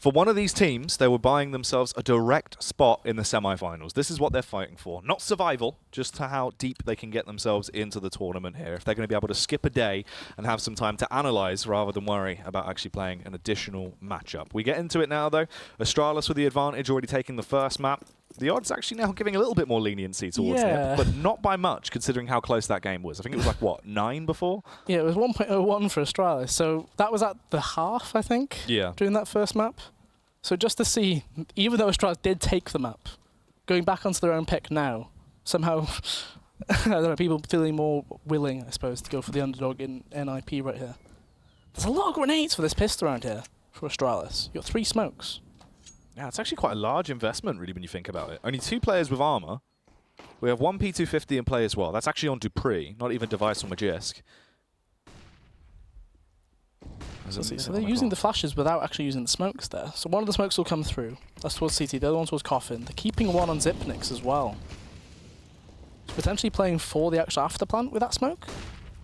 For one of these teams, they were buying themselves a direct spot in the semi-finals. This is what they're fighting for. Not survival, just to how deep they can get themselves into the tournament here. If they're going to be able to skip a day and have some time to analyze rather than worry about actually playing an additional matchup. We get into it now, though. Astralis with the advantage, already taking the first map. The odds actually now giving a little bit more leniency towards NiP, but not by much, considering how close that game was. I think it was like, what, 9 before? Yeah, it was 1.01 for Astralis. So that was at the half, I think, during that first map. So just to see, even though Astralis did take the map, going back onto their own pick now, somehow, I don't know, people feeling more willing, I suppose, to go for the underdog in NiP right here. There's a lot of grenades for this pistol around here for Astralis. You've got 3 smokes. Yeah, it's actually quite a large investment, really, when you think about it. Only 2 players with armor. We have 1 P250 in play as well. That's actually on Dupree, not even Device or Magisk. So they're using the flashes without actually using the smokes there. So one of the smokes will come through. That's towards CT. The other one towards Coffin. They're keeping one on Zipnix as well. Potentially playing for the actual afterplant with that smoke.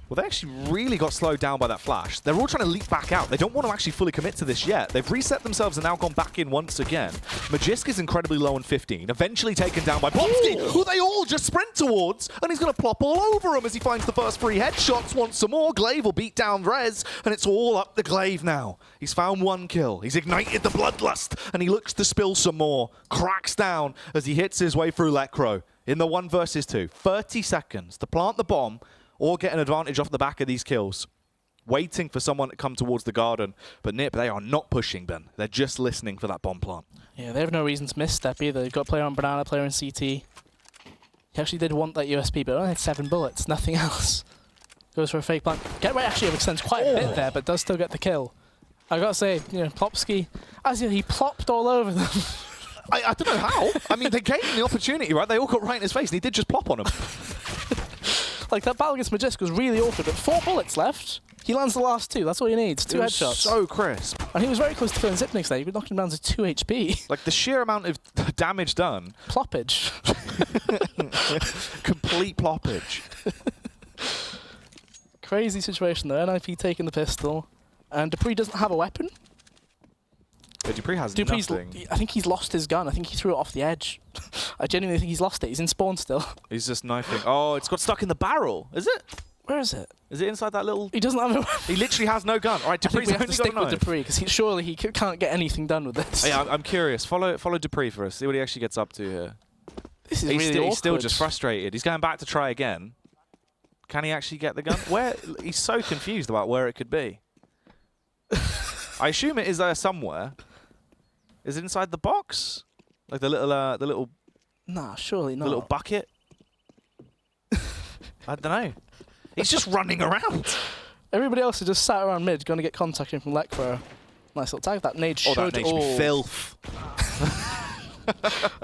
Well, they actually really got slowed down by that flash. They're all trying to leap back out. They don't want to actually fully commit to this yet. They've reset themselves and now gone back in once again. Magisk is incredibly low on 15, eventually taken down by Plopsky, who they all just sprint towards, and he's going to plop all over him as he finds the first 3 headshots. Wants some more. Glaive will beat down Rez, and it's all up to Glaive now. He's found 1 kill. He's ignited the bloodlust, and he looks to spill some more. Cracks down as he hits his way through Lekro in the 1 versus 2. 30 seconds to plant the bomb, or get an advantage off the back of these kills. Waiting for someone to come towards the garden. But NiP, they are not pushing, Ben. They're just listening for that bomb plant. Yeah, they have no reason to misstep either. They've got a player on Banana, player in CT. He actually did want that USP, but only had 7 bullets, nothing else. Goes for a fake plant. Get right actually extends quite a bit there, but does still get the kill. I gotta say, you know, Plopsky, as he plopped all over them. I don't know how. I mean, they gave him the opportunity, right? They all got right in his face, and he did just plop on him. Like, that battle against Magisk was really awkward, but 4 bullets left. He lands the last 2. That's all he needs. 2 headshots. So crisp. And he was very close to killing Zipnix there. You could knock him down to 2 HP. Like, the sheer amount of damage done. Ploppage. Complete ploppage. Crazy situation there. NiP taking the pistol. And Dupree doesn't have a weapon. Yeah, Dupree has Dupree's nothing. I think he's lost his gun. I think he threw it off the edge. I genuinely think he's lost it. He's in spawn still. He's just knifing. Oh, it's got stuck in the barrel. Is it? Where is it? Is it inside that little... He doesn't have a weapon. He literally has no gun. All right, Dupree's only got a knife. We have to stick with Dupree, because surely he can't get anything done with this. Hey, I'm curious. Follow Dupree for us. See what he actually gets up to here. This is really awkward. He's still just frustrated. He's going back to try again. Can he actually get the gun? He's so confused about where it could be. I assume it is there somewhere. Is it inside the box? Like the little... Nah, surely not. The little bucket? I don't know. He's just running around. Everybody else is just sat around mid, going to get contact in from Lekro. Nice little tag. That nade should... Oh, that nade should be filth.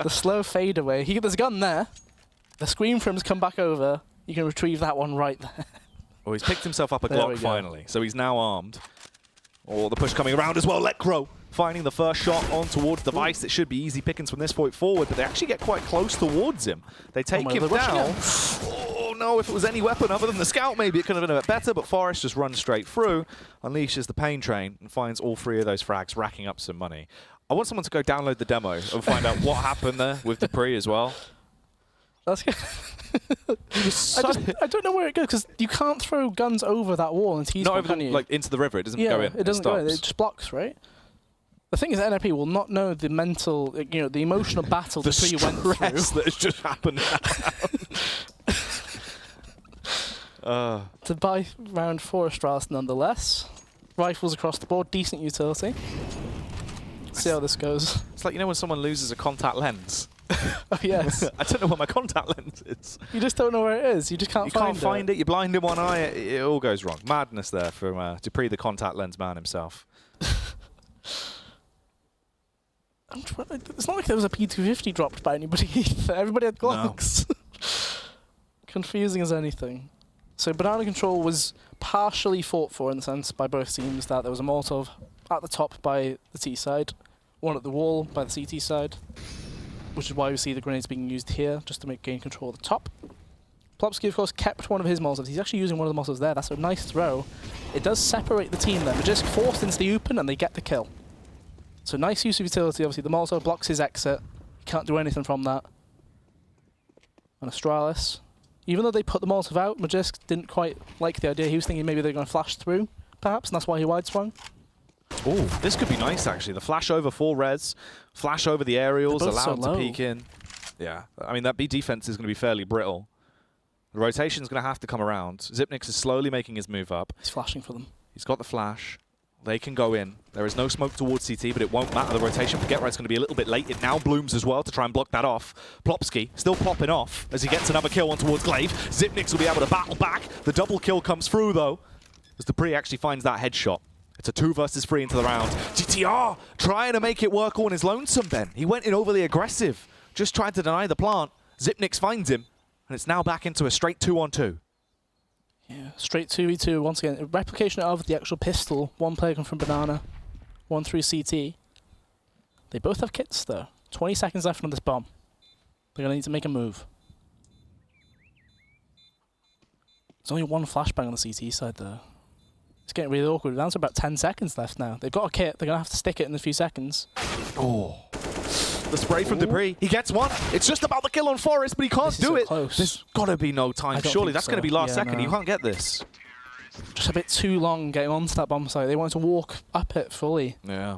The slow fade away. There's a gun there. The screen for him has come back over. You can retrieve that one right there. Oh, he's picked himself up a Glock finally, so he's now armed. Oh, the push coming around as well. Lekro finding the first shot on towards Device. It should be easy pickings from this point forward, but they actually get quite close towards him. They take him down. Oh no, if it was any weapon other than the scout, maybe it could have been a bit better, but Forrest just runs straight through, unleashes the pain train, and finds all 3 of those frags, racking up some money. I want someone to go download the demo and find out what happened there with Dupree as well. That's good. I don't know where it goes, because you can't throw guns over that wall into T-spawn, not over like into the river. It doesn't go in. It doesn't go in. It just blocks, right? The thing is, that NiP will not know the mental, you know, the emotional battle the Dupree went through. That has just happened now. To buy round 4 Astralis nonetheless. Rifles across the board, decent utility. See how this goes. It's like, you know, when someone loses a contact lens. Oh, yes. I don't know where my contact lens is. You just don't know where it is. You just can't find it. You can't find it. You blind in one eye. It all goes wrong. Madness there from Dupree, the contact lens man himself. It's not like there was a P250 dropped by anybody either. Everybody had Glocks. No. Confusing as anything. So Banana Control was partially fought for, in the sense, by both teams, that there was a Molotov at the top by the T side, one at the wall by the CT side, which is why we see the grenades being used here, just to gain control of the top. Plopsky, of course, kept one of his Molotovs. He's actually using one of the Molotovs there. That's a nice throw. It does separate the team there. They're just forced into the open, and they get the kill. So nice use of utility, obviously. The Molotov blocks his exit. He can't do anything from that. And Astralis. Even though they put the Molotov out, Magisk didn't quite like the idea. He was thinking maybe they're going to flash through, perhaps, and that's why he wide swung. Oh, this could be nice, actually. The flash over 4 res, flash over the aerials, allow him to peek in. Yeah, I mean, that B defense is going to be fairly brittle. The rotation's going to have to come around. Xyp9x is slowly making his move up. He's flashing for them. He's got the flash. They can go in. There is no smoke towards CT, but it won't matter. The rotation for GeT_Right's going to be a little bit late. It now blooms as well to try and block that off. Plopsky still popping off as he gets another kill on towards glaive. Xyp9x will be able to battle back. The double kill comes through, though, as dupreeh actually finds that headshot. It's a 2 versus 3 into the round. GTR trying to make it work all on his lonesome, Ben. He went in overly aggressive. Just tried to deny the plant. Xyp9x finds him, and it's now back into a straight 2-on-2. Yeah, straight 2v2 once again. A replication of the actual pistol. One player come from Banana, one through CT. They both have kits though. 20 seconds left on this bomb. They're gonna need to make a move. There's only one flashbang on the CT side though. It's getting really awkward. We're down to about 10 seconds left now. They've got a kit. They're gonna have to stick it in a few seconds. Oh. The spray from dupreeh. He gets one. It's just about the kill on Forest, but he can't do it. Close. There's got to be no time. Surely that's going to be last second. You can't get this. Just a bit too long getting onto that bomb site. They wanted to walk up it fully. Yeah.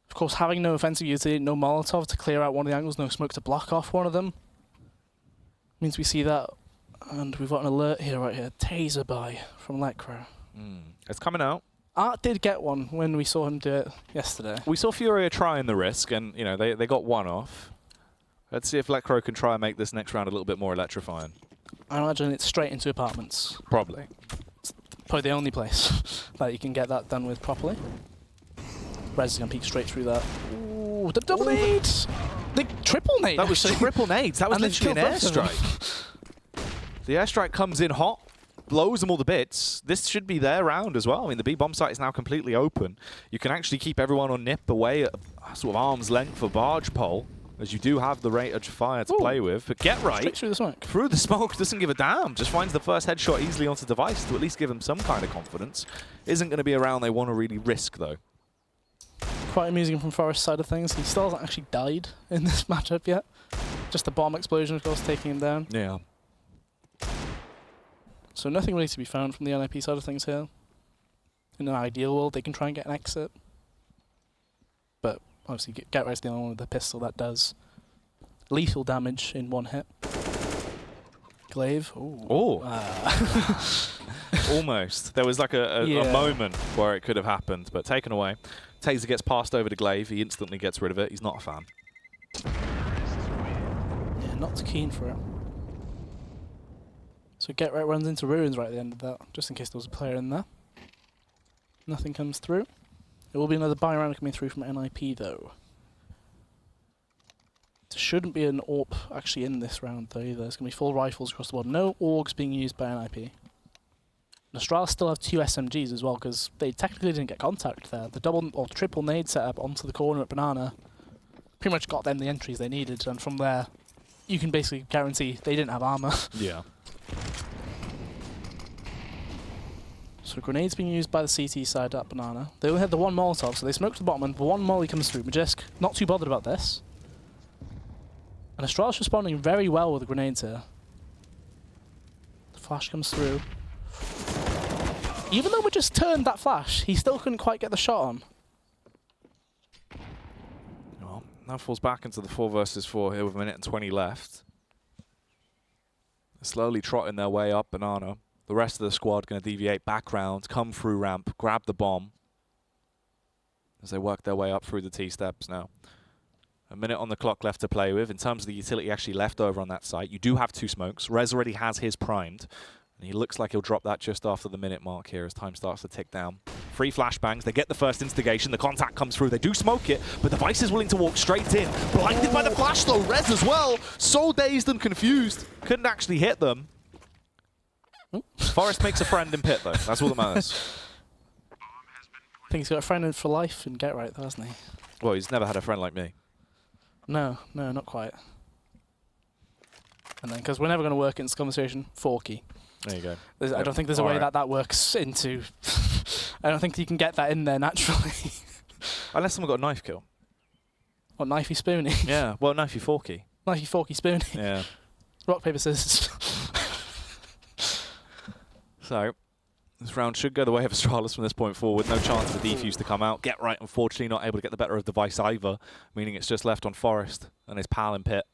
Of course, having no offensive utility, no Molotov to clear out one of the angles, no smoke to block off one of them, means we see that. And we've got an alert here, right here. Taser buy from Lecro. It's coming out. Art did get one when we saw him do it yesterday. We saw Furia trying the risk, and you know they got one off. Let's see if Lecro can try and make this next round a little bit more electrifying. I imagine it's straight into apartments. Probably. It's probably the only place that you can get that done with properly. Rez is going to peek straight through that. Ooh, the double nades! The triple nade! That was triple nades. That was literally an airstrike. The airstrike comes in hot. Blows them all to bits. This should be their round as well. I mean, the B bomb site is now completely open. You can actually keep everyone on NiP away at sort of arm's length for barge pole, as you do have the rate of fire to play with. But GeT_Right, straight through the smoke. Through the smoke, doesn't give a damn. Just finds the first headshot easily onto device to at least give him some kind of confidence. Isn't going to be a round they want to really risk, though. Quite amusing from Forest's side of things. He still hasn't actually died in this matchup yet. Just the bomb explosion, of course, taking him down. Yeah. So nothing really to be found from the NiP side of things here. In an ideal world, they can try and get an exit. But obviously, GeT_Right's the only one with the pistol that does lethal damage in one hit. Glaive. Ooh. Oh. Almost. There was like a moment where it could have happened, but taken away. Taser gets passed over to Glaive. He instantly gets rid of it. He's not a fan. Yeah, not too keen for it. So GeT_Right runs into Ruins right at the end of that, just in case there was a player in there. Nothing comes through. There will be another buy round coming through from NiP though. There shouldn't be an AWP actually in this round though either. There's going to be full rifles across the board. No AUGs being used by NiP. Astralis still have 2 SMGs as well because they technically didn't get contact there. The double or triple nade setup onto the corner at Banana pretty much got them the entries they needed, and from there you can basically guarantee they didn't have armor. Yeah. So grenades being used by the CT side at Banana. They only had the one Molotov, so they smoked the bottom, and the one molly comes through. Magisk not too bothered about this. And Astralis responding very well with the grenades here. The flash comes through. Even though we just turned that flash, he still couldn't quite get the shot on. Well, now falls back into the 4 versus 4 here with 1 minute and 20 left. They're slowly trotting their way up Banana. The rest of the squad going to deviate back round, come through ramp, grab the bomb as they work their way up through the T-steps now. 1 minute on the clock left to play with. In terms of the utility actually left over on that site, you do have 2 smokes. Rez already has his primed, and he looks like he'll drop that just after the minute mark here as time starts to tick down. 3 flashbangs. They get the first instigation. The contact comes through. They do smoke it, but Device is willing to walk straight in. Blinded by the flash though. Rez as well. So dazed and confused. Couldn't actually hit them. Forest makes a friend in pit, though. That's all that matters. I think he's got a friend in for life in GeT_Right, though, hasn't he? Well, he's never had a friend like me. No, not quite. And then, because we're never going to work in this conversation, Forky. There you go. I don't think there's a way that works into... I don't think you can get that in there naturally. Unless someone got a knife kill. Or knifey spooning. Yeah, well, knifey forky. Knifey forky spooning. Yeah. Rock, paper, scissors. So, this round should go the way of Astralis from this point forward. No chance for the defuse to come out. Get Right, unfortunately, not able to get the better of Device either, meaning it's just left on Forest and his pal in pit.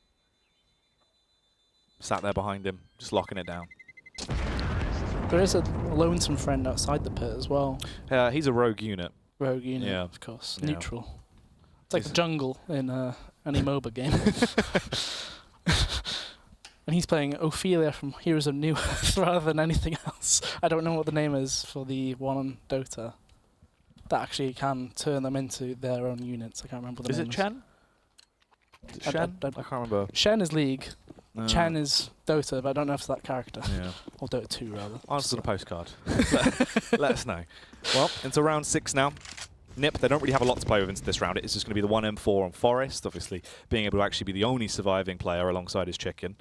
Sat there behind him, just locking it down. There is a lonesome friend outside the pit as well. He's a rogue unit. Rogue unit, Yeah. of course. Yeah. Neutral. It's like the jungle in any MOBA game. And he's playing Ophelia from Heroes of New Earth rather than anything else. I don't know what the name is for the one on Dota that actually can turn them into their own units. I can't remember the name. Is it Chen? Is it Shen? I can't remember. Shen is League. No. Chen is Dota, but I don't know if it's that character. Yeah. Or Dota 2, rather. Answer the postcard. Let us know. Well, into round 6 now. NiP, they don't really have a lot to play with into this round. It's just going to be the 1M4 on Forest, obviously being able to actually be the only surviving player alongside his chicken.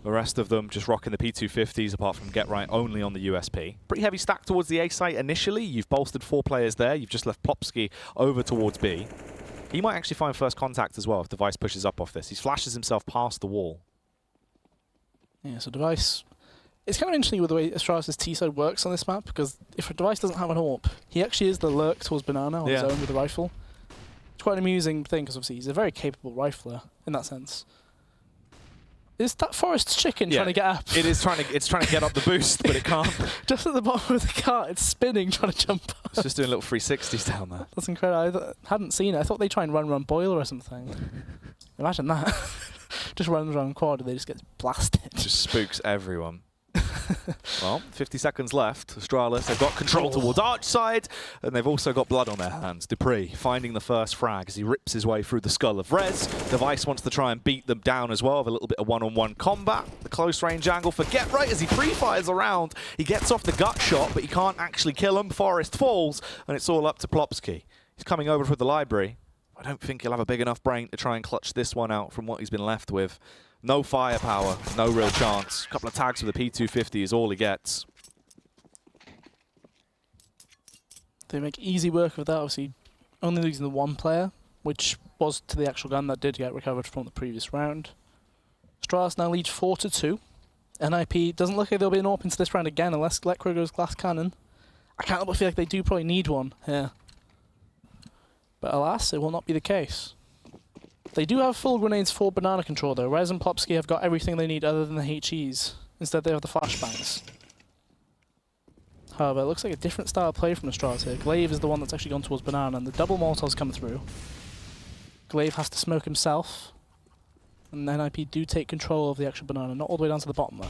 The rest of them just rocking the P250s, apart from Get Right only on the USP. Pretty heavy stack towards the A site initially. You've bolstered 4 players there. You've just left Plopsky over towards B. He might actually find first contact as well if Device pushes up off this. He flashes himself past the wall. Yeah, so Device... It's kind of interesting with the way Astralis' T-side works on this map, because if a Device doesn't have an AWP, he actually is the lurk towards Banana on his own with the rifle. It's quite an amusing thing, because obviously he's a very capable rifler in that sense. Is that Forest's chicken trying to get up? It is trying to get up the boost, but it can't. Just at the bottom of the cart, it's spinning, trying to jump up. It's just doing little 360s down there. That's incredible. I hadn't seen it. I thought they try and run around boiler or something. Imagine that. Just runs around quad and they just get blasted. Just spooks everyone. Well, 50 seconds left. Astralis, they've got control towards Arch side, and they've also got blood on their hands. Dupree finding the first frag as he rips his way through the skull of Rez. Device wants to try and beat them down as well with a little bit of one-on-one combat. The close range angle for Get Right as he pre-fires around. He gets off the gut shot, but he can't actually kill him. Forest falls, and it's all up to Plopsky. He's coming over for the library. I don't think he'll have a big enough brain to try and clutch this one out from what he's been left with. No firepower, no real chance. A couple of tags with a P250 is all he gets. They make easy work of that, obviously only losing the 1 player, which was to the actual gun that did get recovered from the previous round. Astralis now leads 4-2. NiP doesn't look like they'll be an AWP into this round again unless Lekro goes glass cannon. I can't help but feel like they do probably need one here. But alas, it will not be the case. They do have full grenades for banana control though. Rez and Plopsky have got everything they need other than the HEs. Instead they have the flashbangs. However, it looks like a different style of play from Astralis here. Glaive is the one that's actually gone towards banana and the double Molotovs come through. Glaive has to smoke himself. And NiP do take control of the actual banana, not all the way down to the bottom though.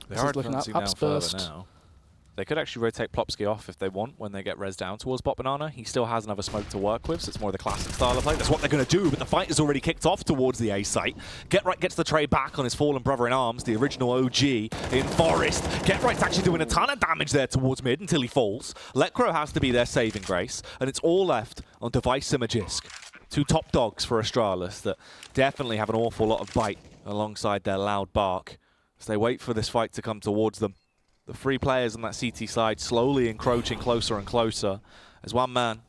They are advancing now further now. They could actually rotate Plopsky off if they want when they get Rez down towards bot banana. He still has another smoke to work with, so it's more the classic style of play. That's what they're going to do, but the fight has already kicked off towards the A site. Get Right gets the trade back on his fallen brother in arms, the original OG in Forest. Get Right's actually doing a ton of damage there towards mid until he falls. Lekro has to be their saving grace, and it's all left on Device and Magisk. 2 top dogs for Astralis that definitely have an awful lot of bite alongside their loud bark as they wait for this fight to come towards them. The 3 players on that CT side slowly encroaching closer and closer as one man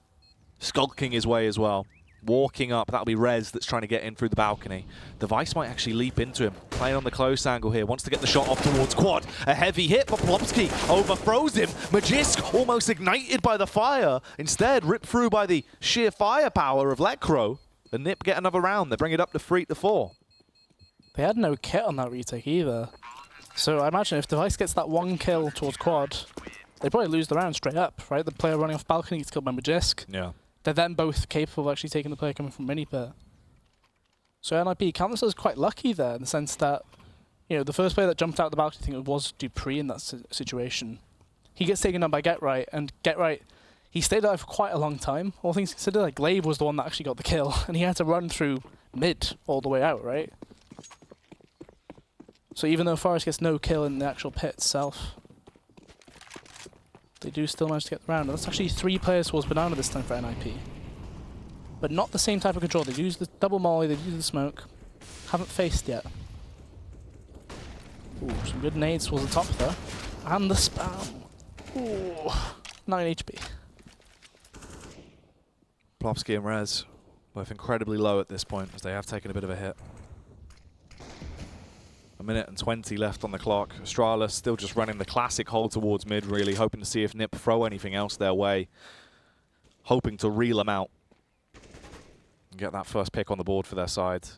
skulking his way as well. Walking up, that'll be Rez that's trying to get in through the balcony. Device might actually leap into him, playing on the close angle here. Wants to get the shot off towards quad. A heavy hit, but Plopsky overthrows him. Magisk almost ignited by the fire. Instead, ripped through by the sheer firepower of Lekro. The NiP get another round. They bring it up to 3-4. They had no kit on that retake either. So I imagine if Device gets that 1 kill towards quad, they probably lose the round straight up, right? The player running off balcony gets killed by Magisk. Yeah. They're then both capable of actually taking the player coming from mini pit. So NiP count themselves quite lucky there in the sense that, you know, the first player that jumped out the balcony, I think it was Dupree in that situation. He gets taken down by Get Right, and Get Right, he stayed alive for quite a long time. All things considered, like Glaive was the one that actually got the kill, and he had to run through mid all the way out, right? So even though Forest gets no kill in the actual pit itself, they do still manage to get the round. And that's actually 3 players towards banana this time for NiP. But not the same type of control. They've used the double molly, they've used the smoke. Haven't faced yet. Ooh, some good nades towards the top though. And the spam. Ooh, 9 HP. Plopsky and Rez both incredibly low at this point, as they have taken a bit of a hit. 1:20 left on the clock. Astralis still just running the classic hold towards mid, really, hoping to see if NiP throw anything else their way. Hoping to reel them out and get that first pick on the board for their side.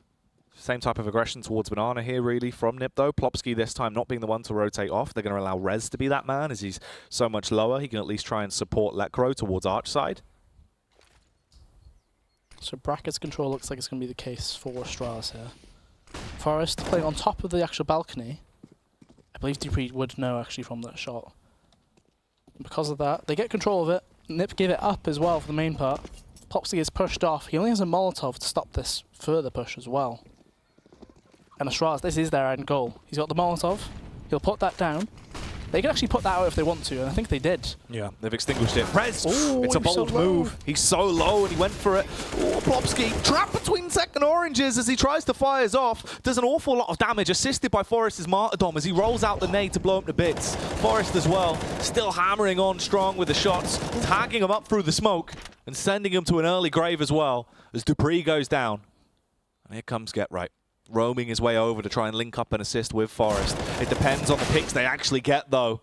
Same type of aggression towards Banana here, really, from NiP, though. Plopsky this time not being the one to rotate off. They're going to allow Rez to be that man, as he's so much lower. He can at least try and support Lekro towards Arch side. So brackets control looks like it's going to be the case for Astralis here. Forest playing on top of the actual balcony. I believe Dupree would know actually from that shot. And because of that, they get control of it. NiP give it up as well for the main part. Plopsky gets pushed off. He only has a Molotov to stop this further push as well. And Astralis, this is their end goal. He's got the Molotov. He'll put that down. They can actually put that out if they want to, and I think they did. Yeah, they've extinguished it. Rez! Ooh, it's a bold move. He's so low, and he went for it. Oh, Plopsky trapped between second oranges as he tries to fire off. Does an awful lot of damage, assisted by Forrest's martyrdom as he rolls out the nade to blow him to bits. Forrest as well, still hammering on strong with the shots, tagging him up through the smoke, and sending him to an early grave as well, as Dupree goes down. And here comes Get Right, roaming his way over to try and link up and assist with Forrest. It depends on the picks they actually get, though.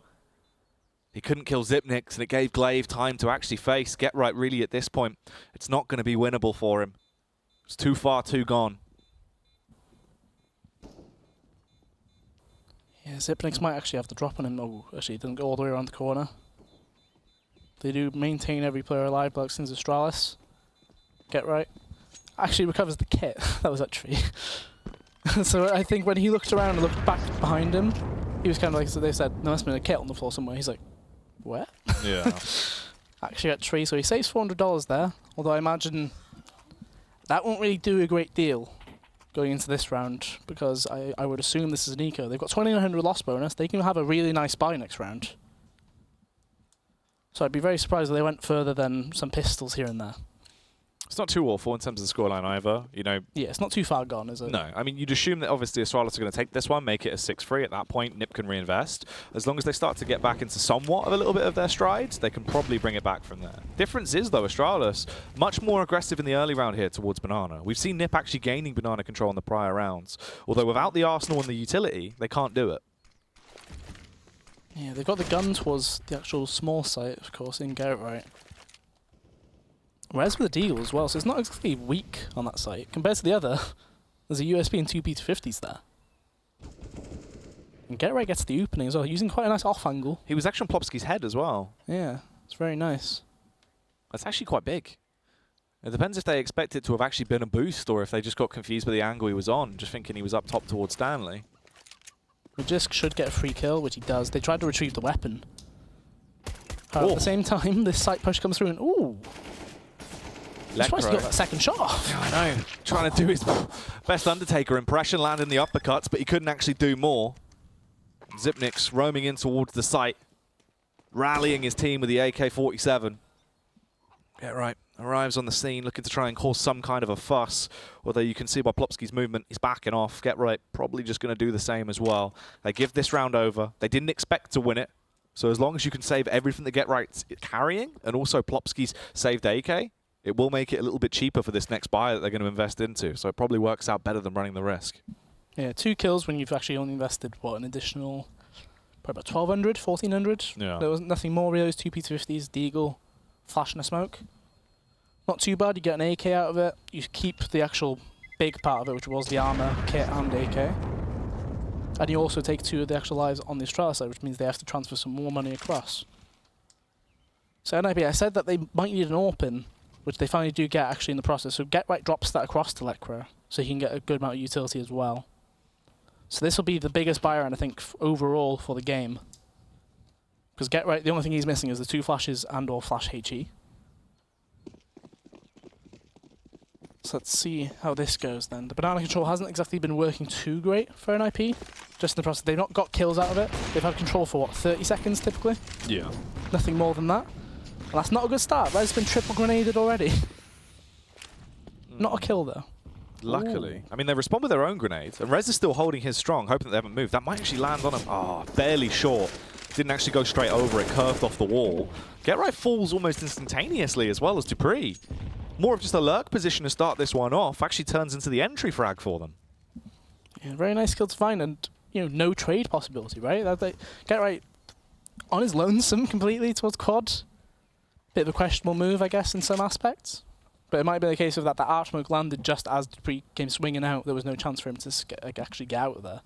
He couldn't kill Zipnix, and it gave Glaive time to actually face Get Right, really, at this point. It's not going to be winnable for him. It's too far, too gone. Yeah, Zipnix might actually have the drop on him. Oh, actually, he didn't go all the way around the corner. They do maintain every player alive, but since Astralis. Get Right. Actually recovers the kit. That was that tree. So I think when he looked around and looked back behind him, he was kind of like, so they said, no, must have been a kit on the floor somewhere. He's like, where? Yeah. Actually at tree, so he saves $400 there. Although I imagine that won't really do a great deal going into this round, because I would assume this is an eco. They've got 2,900 loss bonus. They can have a really nice buy next round. So I'd be very surprised if they went further than some pistols here and there. It's not too awful in terms of the scoreline either. You know. Yeah, it's not too far gone, is it? No, I mean, you'd assume that obviously Astralis are going to take this one, make it a 6-3. At that point, NiP can reinvest. As long as they start to get back into somewhat of a little bit of their strides, they can probably bring it back from there. Difference is, though, Astralis, much more aggressive in the early round here towards Banana. We've seen NiP actually gaining Banana control in the prior rounds. Although without the Arsenal and the utility, they can't do it. Yeah, they've got the gun towards the actual small site, of course, in Get Right. Rez with a deagle as well, so it's not exactly weak on that site. Compared to the other, there's a USB and two P250s there. And Get Right gets the opening as well, using quite a nice off angle. He was actually on Plopsky's head as well. Yeah, it's very nice. That's actually quite big. It depends if they expect it to have actually been a boost, or if they just got confused by the angle he was on, just thinking he was up top towards Stanley. Magisk should get a free kill, which he does. They tried to retrieve the weapon. At the same time, this site push comes through and ooh! I'm surprised he got that second shot off. Yeah, I know. Trying to do his best Undertaker impression, landing the uppercuts, but he couldn't actually do more. Zipnix roaming in towards the site, rallying his team with the AK-47. Get Right arrives on the scene, looking to try and cause some kind of a fuss. Although you can see by Plopsky's movement, he's backing off. Get Right probably just going to do the same as well. They give this round over. They didn't expect to win it. So as long as you can save everything that Get Right's carrying, and also Plopsky's saved AK, it will make it a little bit cheaper for this next buy that they're going to invest into. So it probably works out better than running the risk. Yeah, 2 kills when you've actually only invested, what, an additional, probably about 1,200, 1,400? Yeah. There was nothing more really. Those 2 P250s, Deagle, flash and a smoke. Not too bad. You get an AK out of it. You keep the actual big part of it, which was the armor, kit and AK. And you also take 2 of the actual lives on the Astralis side, which means they have to transfer some more money across. So NiP, I said that they might need an AWP, which they finally do get actually in the process. So Get Right drops that across to Lekro, so he can get a good amount of utility as well. So this will be the biggest buy round, I think, overall for the game. Because Get Right, the only thing he's missing is the 2 flashes and or flash HE. So let's see how this goes then. The banana control hasn't exactly been working too great for NiP. Just in the process, they've not got kills out of it. They've had control for, what, 30 seconds typically? Yeah. Nothing more than that. And that's not a good start. Red's been triple grenaded already. Not a kill though. Luckily. Ooh. I mean, they respond with their own grenades, and Rez is still holding his strong, hoping that they haven't moved. That might actually land on him. Oh, barely short. Didn't actually go straight over it, curved off the wall. Get Right falls almost instantaneously as well as Dupree. more of just a lurk position to start this one off, actually turns into the entry frag for them. Yeah, very nice skill to find, and no trade possibility, right? Get right on his lonesome completely towards quad. Bit of a questionable move, I guess, in some aspects. But it might be the case of that arch smoke landed just as Dupree came swinging out. There was no chance for him to actually get out of there.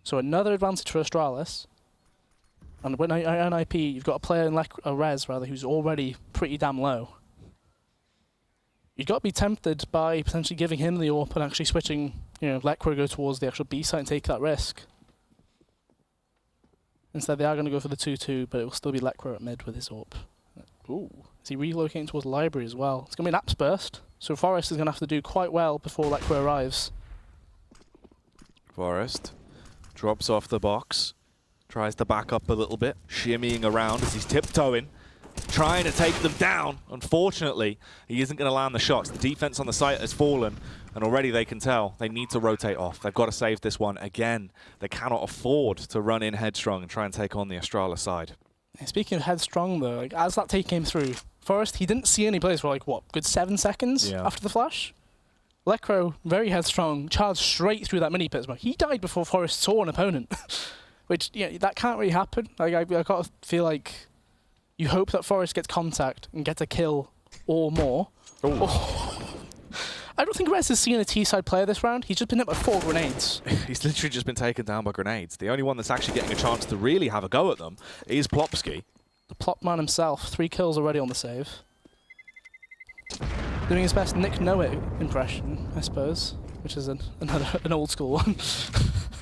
So another advantage for Astralis. And when NiP, you've got a player in Rez rather, who's already pretty damn low. You've got to be tempted by potentially giving him the AWP and actually switching, Lekro go towards the actual B site and take that risk. Instead, they are going to go for the 2-2, but it will still be Lekro at mid with his AWP. Ooh. Is he relocating towards the library as well? It's going to be an apps burst, so Forest is going to have to do quite well before Lekro arrives. Forest drops off the box, tries to back up a little bit, shimmying around as he's tiptoeing, trying to take them down. Unfortunately, he isn't going to land the shots. The defense on the site has fallen, and already they can tell they need to rotate off. They've got to save this one again. They cannot afford to run in headstrong and try and take on the Astralis side. Speaking of headstrong, though, as that take came through, Forest, he didn't see any players for good 7 seconds after the flash. Lekro, very headstrong, charged straight through that mini pit as well. He died before Forest saw an opponent, which, that can't really happen. I got to feel like you hope that Forest gets contact and gets a kill or more. I don't think Rez has seen a T-side player this round. He's just been hit by 4 grenades. He's literally just been taken down by grenades. The only one that's actually getting a chance to really have a go at them is Plopsky. The Plop man himself, 3 kills already on the save. Doing his best Nick Know-It impression, I suppose, which is an old school one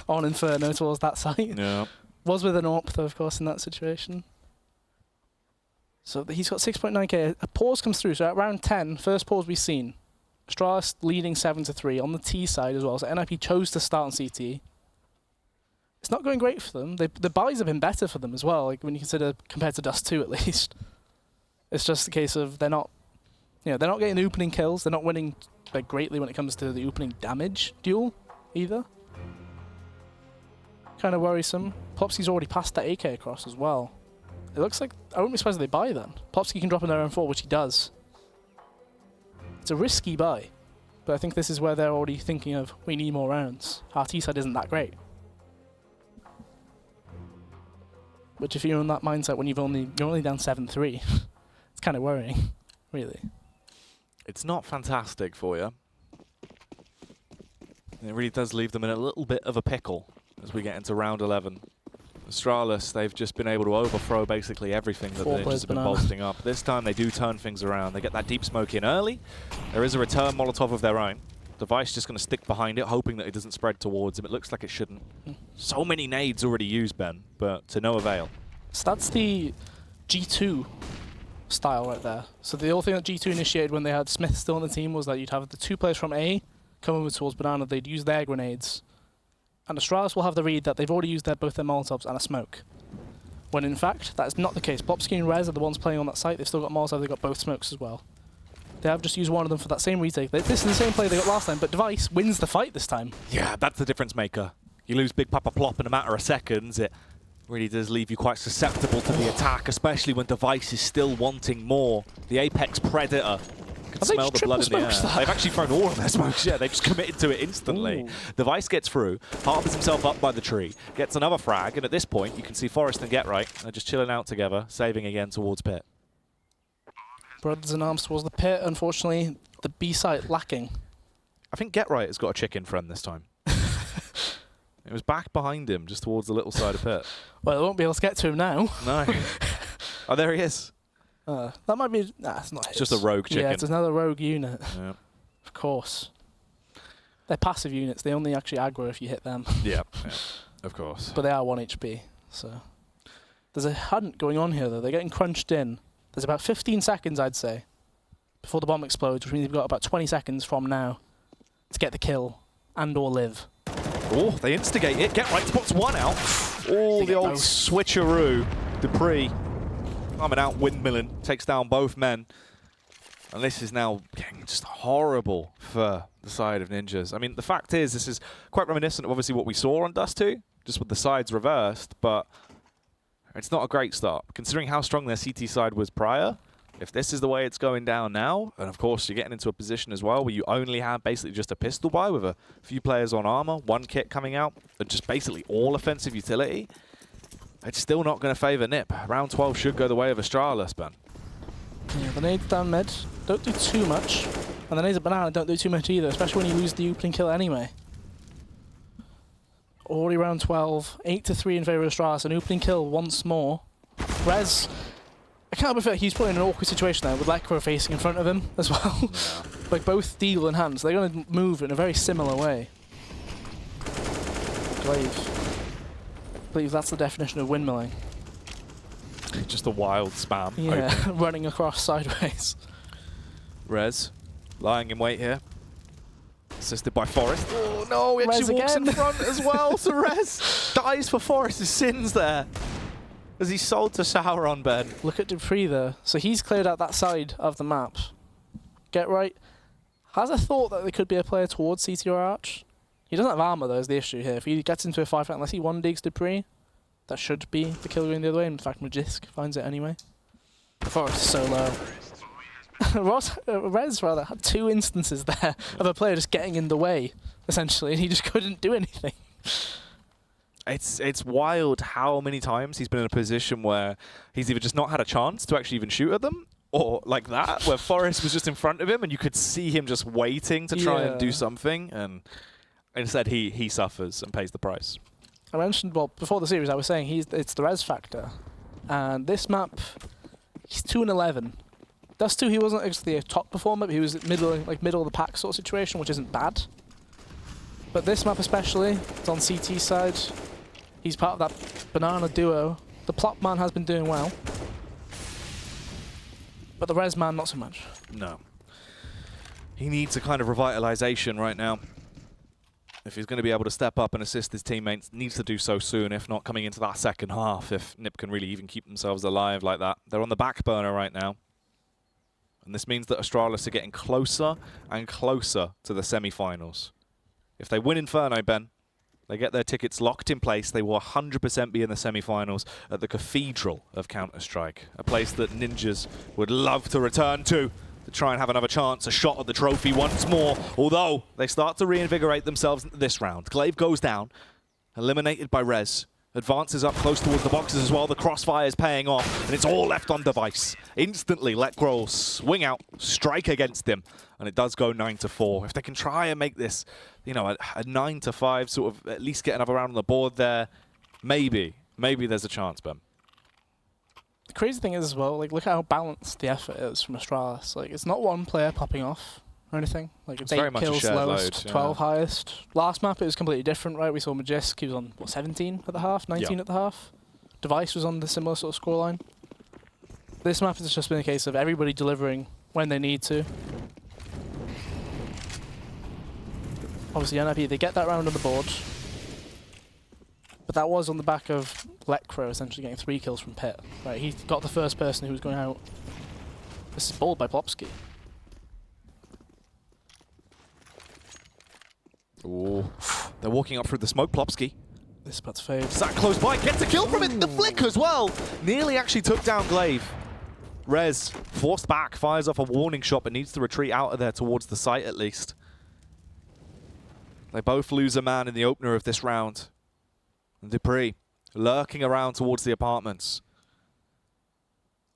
on Inferno towards that site. Yeah. Was with an AWP, though, of course, in that situation. So he's got 6.9k. A pause comes through, so at round 10, first pause we've seen. Astralis leading 7-3 on the T side as well, so NiP chose to start on CT. It's not going great for them. The buys have been better for them as well, when you consider compared to Dust 2 at least. It's just a case of they're not getting the opening kills. They're not winning greatly when it comes to the opening damage duel either. Kind of worrisome. Plopsky's already passed that AK across as well. It looks like I wouldn't be surprised if they buy then. Plopsky can drop in their own 4, which he does. It's a risky buy, but I think this is where they're already thinking of, we need more rounds. Our T-side isn't that great. Which if you're in that mindset when you're only down 7-3, it's kind of worrying, really. It's not fantastic for you. It really does leave them in a little bit of a pickle as we get into round 11. Astralis, they've just been able to overthrow basically everything that they've just been bolting up. This time they do turn things around. They get that deep smoke in early. There is a return Molotov of their own. Device just going to stick behind it, hoping that it doesn't spread towards him. It looks like it shouldn't. So many nades already used, Ben, but to no avail. So that's the G2 style right there. So the only thing that G2 initiated when they had Smith still on the team was that you'd have the 2 players from A coming towards Banana. They'd use their grenades. And Astralis will have the read that they've already used both their Molotovs and a smoke. When in fact, that is not the case. Plopsky and Rez are the ones playing on that site. They've still got Molotov, they've got both smokes as well. They have just used one of them for that same retake. This is the same play they got last time, but Device wins the fight this time. Yeah, that's the difference maker. You lose Big Papa Plop in a matter of seconds. It really does leave you quite susceptible to the attack, especially when Device is still wanting more. The Apex Predator can smell the blood in the air. They've actually thrown all of their smokes. Yeah, they've just committed to it instantly. Ooh. Device gets through, harbors himself up by the tree, gets another frag, and at this point, you can see Forest and Get Right. They're just chilling out together, saving again towards pit. Brothers in arms towards the pit. Unfortunately, the B site lacking. I think Get Right has got a chicken friend this time. It was back behind him, just towards the little side of pit. Well, they won't be able to get to him now. No. Oh, there he is. That might be... Nah, it's not his. It's just a rogue chicken. Yeah, it's another rogue unit. Yeah. Of course. They're passive units. They only actually aggro if you hit them. Yeah, of course. But they are 1 HP, so... There's a hunt going on here, though. They're getting crunched in. There's about 15 seconds, I'd say, before the bomb explodes, which means they've got about 20 seconds from now to get the kill and or live. Oh, they instigate it. Get Right spots one out. Oh, the old switcheroo. Dupree coming out windmilling, takes down both men. And this is now getting just horrible for the side of Ninjas. I mean, the fact is, this is quite reminiscent of obviously what we saw on Dust 2, just with the sides reversed, but it's not a great start. Considering how strong their CT side was prior, If this is the way it's going down now, and of course you're getting into a position as well where you only have basically just a pistol buy with a few players on armor, one kit coming out, and just basically all offensive utility, it's still not going to favor NiP. Round 12 should go the way of Astralis, Ben. Yeah, the nades down mid don't do too much, and the nades at Banana don't do too much either, especially when you lose the opening kill anyway. Already round 12, 8-3 in favour of Astralis, an opening kill once more. Rez, I can't believe he's put in an awkward situation there with Lekro facing in front of him as well. Yeah. Like both Deagle and Hans, they're going to move in a very similar way. Glaive. I believe that's the definition of windmilling. Just a wild spam. Yeah, running across sideways. Rez, lying in wait here. Assisted by Forest. Oh no, he actually walks in front as well. So Rez dies for Forest's sins there. As he's sold to Sauron, Ben. Look at Dupree there. So he's cleared out that side of the map. Get right. Has a thought that there could be a player towards CT or Arch. He doesn't have armor though, is the issue here. If he gets into a firefight, unless he one-digs Dupree, that should be the kill going the other way. In fact, Magisk finds it anyway. Forest is so low. Rez rather had 2 instances there of a player just getting in the way, essentially, and he just couldn't do anything. It's wild how many times he's been in a position where he's either just not had a chance to actually even shoot at them, or like that, where Forest was just in front of him and you could see him just waiting to try and do something, and instead he suffers and pays the price. I mentioned, well, before the series I was saying it's the Rez factor, and this map, he's 2-11. Dust 2, he wasn't actually a top performer, but he was middle of the pack sort of situation, which isn't bad. But this map especially, it's on CT side. He's part of that Banana duo. The Plop man has been doing well, but the Rez man not so much. No. He needs a kind of revitalization right now. If he's going to be able to step up and assist his teammates, needs to do so soon, if not coming into that second half, if NiP can really even keep themselves alive like that. They're on the back burner right now. And this means that Astralis are getting closer and closer to the semi-finals. If they win Inferno, Ben, they get their tickets locked in place. They will 100% be in the semi-finals at the Cathedral of Counter-Strike, a place that Ninjas would love to return to try and have another chance, a shot at the trophy once more. Although they start to reinvigorate themselves into this round. Glaive goes down, eliminated by Rez. Advances up close towards the boxes as well. The crossfire is paying off, and it's all left on device. Instantly, let Grohl swing out, strike against him, and it does go 9-4. If they can try and make this, you know, a 9-5, sort of at least get another round on the board there, maybe there's a chance, Ben. The crazy thing is as well, like, look how balanced the effort is from Astralis. Like, it's not one player popping off or anything. Like, it's 8 kills lowest, 12 highest. Last map, it was completely different, right? We saw Magisk, he was on, what, 17 at the half, 19 at the half? Device was on the similar sort of scoreline. This map has just been a case of everybody delivering when they need to. Obviously, NiP, they get that round on the board. But that was on the back of Lekro essentially getting 3 kills from Pit. Right, he got the first person who was going out. This is balled by Plopsky. Oh, they're walking up through the smoke, Plopsky. This spot's fade. Zach close by, gets a kill from it, the flick as well. Nearly actually took down Glaive. Rez, forced back, fires off a warning shot, but needs to retreat out of there towards the site at least. They both lose a man in the opener of this round. And Dupree lurking around towards the apartments.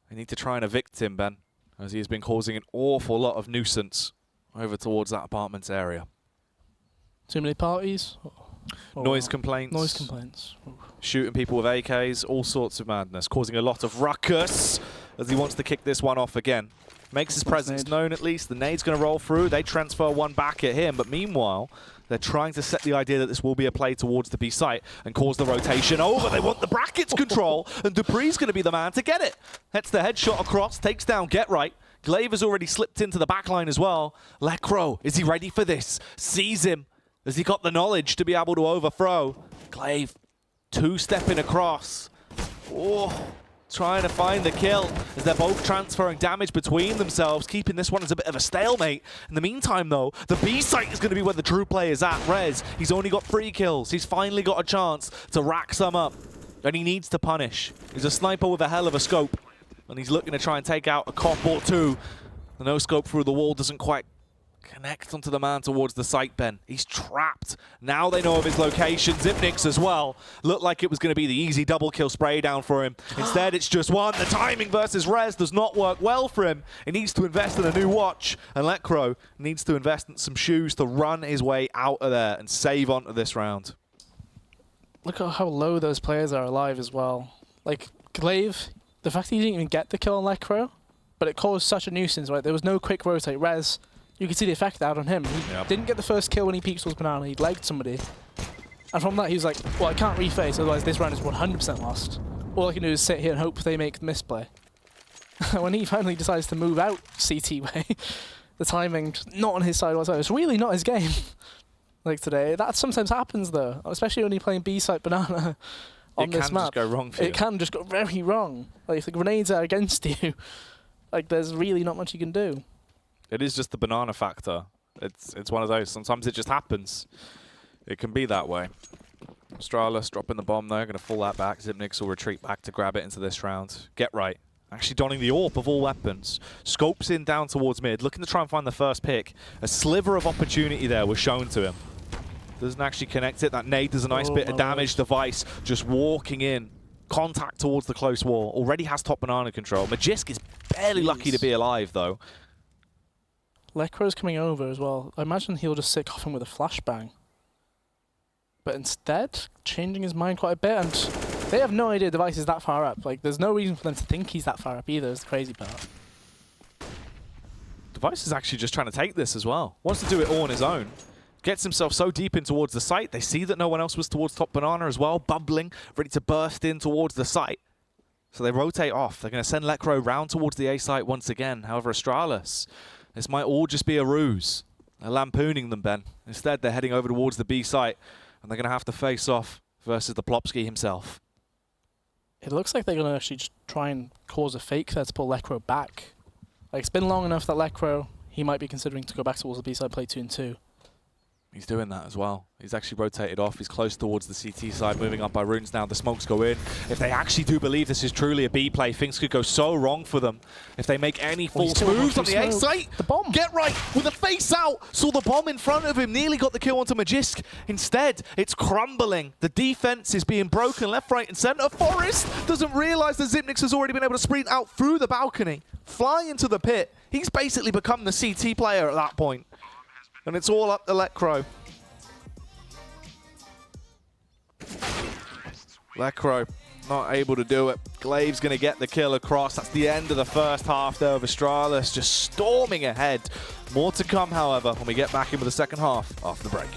They need to try and evict him, Ben, as he has been causing an awful lot of nuisance over towards that apartments area. Too many parties? Noise complaints. Noise complaints. Shooting people with AKs, all sorts of madness, causing a lot of ruckus as he wants to kick this one off again. Makes his presence known at least. The nade's going to roll through. They transfer one back at him, but meanwhile, they're trying to set the idea that this will be a play towards the B site and cause the rotation over. They want the brackets control, and Dupree's going to be the man to get it. Hits the headshot across, takes down Get Right. Glaive has already slipped into the backline as well. Lekro, is he ready for this? Sees him. Has he got the knowledge to be able to overthrow? Glaive, 2-stepping across. Oh, trying to find the kill as they're both transferring damage between themselves, keeping this one as a bit of a stalemate. In the meantime, though, the B site is going to be where the true play is at. Rez, he's only got 3 kills. He's finally got a chance to rack some up, and he needs to punish. He's a sniper with a hell of a scope. and he's looking to try and take out a comp or two. The no-scope through the wall doesn't quite connect onto the man towards the site, Ben. He's trapped. Now they know of his location. Zipnix as well. Looked like it was going to be the easy double kill spray down for him. Instead, it's just one. The timing versus Rez does not work well for him. He needs to invest in a new watch. And Lekro needs to invest in some shoes to run his way out of there and save onto this round. Look at how low those players are alive as well. Like, Glaive, the fact that he didn't even get the kill on Lekro, but it caused such a nuisance, right? There was no quick rotate. Rez, you could see the effect out on him. He didn't get the first kill when he peeked towards Banana. He'd legged somebody. And from that, he was like, well, I can't reface, otherwise this round is 100% lost. All I can do is sit here and hope they make the misplay. When he finally decides to move out CT way, the timing just not on his side whatsoever. It's really not his game. Like today. That sometimes happens, though, especially when you're playing B-side Banana on this map. It can just go wrong for you. It can just go very wrong. Like, if the grenades are against you, like, there's really not much you can do. It is just the banana factor. It's one of those. Sometimes it just happens. It can be that way. Astralis dropping the bomb there. Going to fall that back. Zipnix will retreat back to grab it into this round. Get right. Actually donning the AWP of all weapons. Scopes in down towards mid. Looking to try and find the first pick. A sliver of opportunity there was shown to him. Doesn't actually connect it. That nade does a nice bit of damage. Device just walking in. Contact towards the close wall. Already has top banana control. Magisk is barely lucky to be alive, though. Lekro's coming over as well. I imagine he'll just sit Coffin with a flashbang. But instead, changing his mind quite a bit, and they have no idea Device is that far up. Like, there's no reason for them to think he's that far up either, is the crazy part. Device is actually just trying to take this as well. Wants to do it all on his own. Gets himself so deep in towards the site. They see that no one else was towards top banana as well, bubbling, ready to burst in towards the site. So they rotate off. They're going to send Lekro round towards the A site once again. However, Astralis, this might all just be a ruse. They're lampooning them, Ben. Instead, they're heading over towards the B site, and they're going to have to face off versus the Plopsky himself. It looks like they're going to actually just try and cause a fake there to pull Lekro back. Like, it's been long enough that Lekro, he might be considering to go back towards the B side, play 2 and 2. He's doing that as well. He's actually rotated off. He's close towards the CT side, moving up by runes now. The smokes go in. If they actually do believe this is truly a B play, things could go so wrong for them. If they make any false moves on the A site, the bomb. Get right with a face out. Saw the bomb in front of him. Nearly got the kill onto Magisk. Instead, it's crumbling. The defense is being broken left, right, and center. Forest doesn't realize that Zipnix has already been able to sprint out through the balcony, fly into the pit. He's basically become the CT player at that point. And it's all up to Lekro. Lekro not able to do it. Glaive's going to get the kill across. That's the end of the first half there of Astralis, just storming ahead. More to come, however, when we get back into the second half after the break.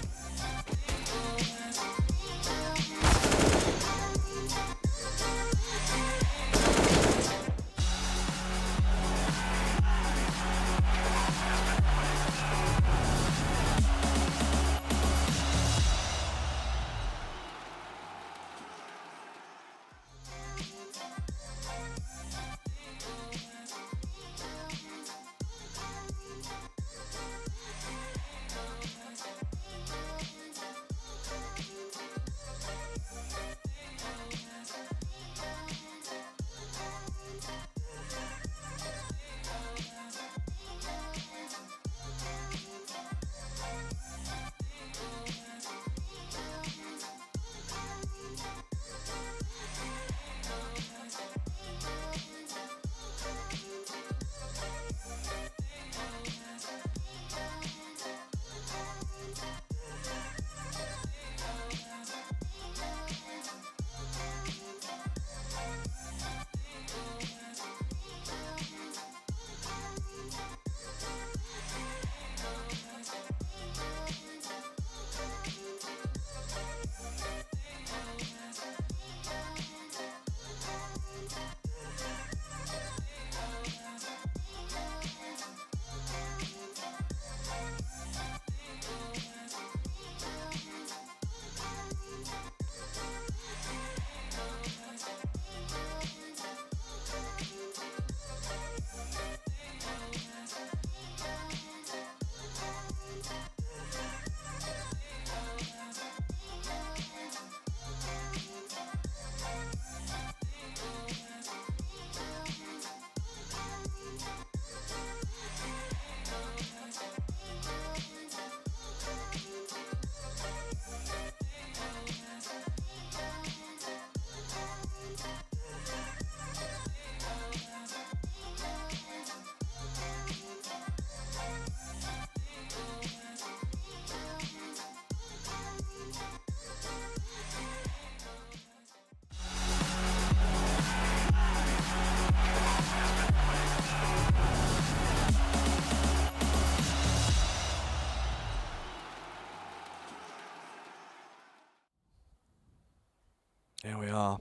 Here we are.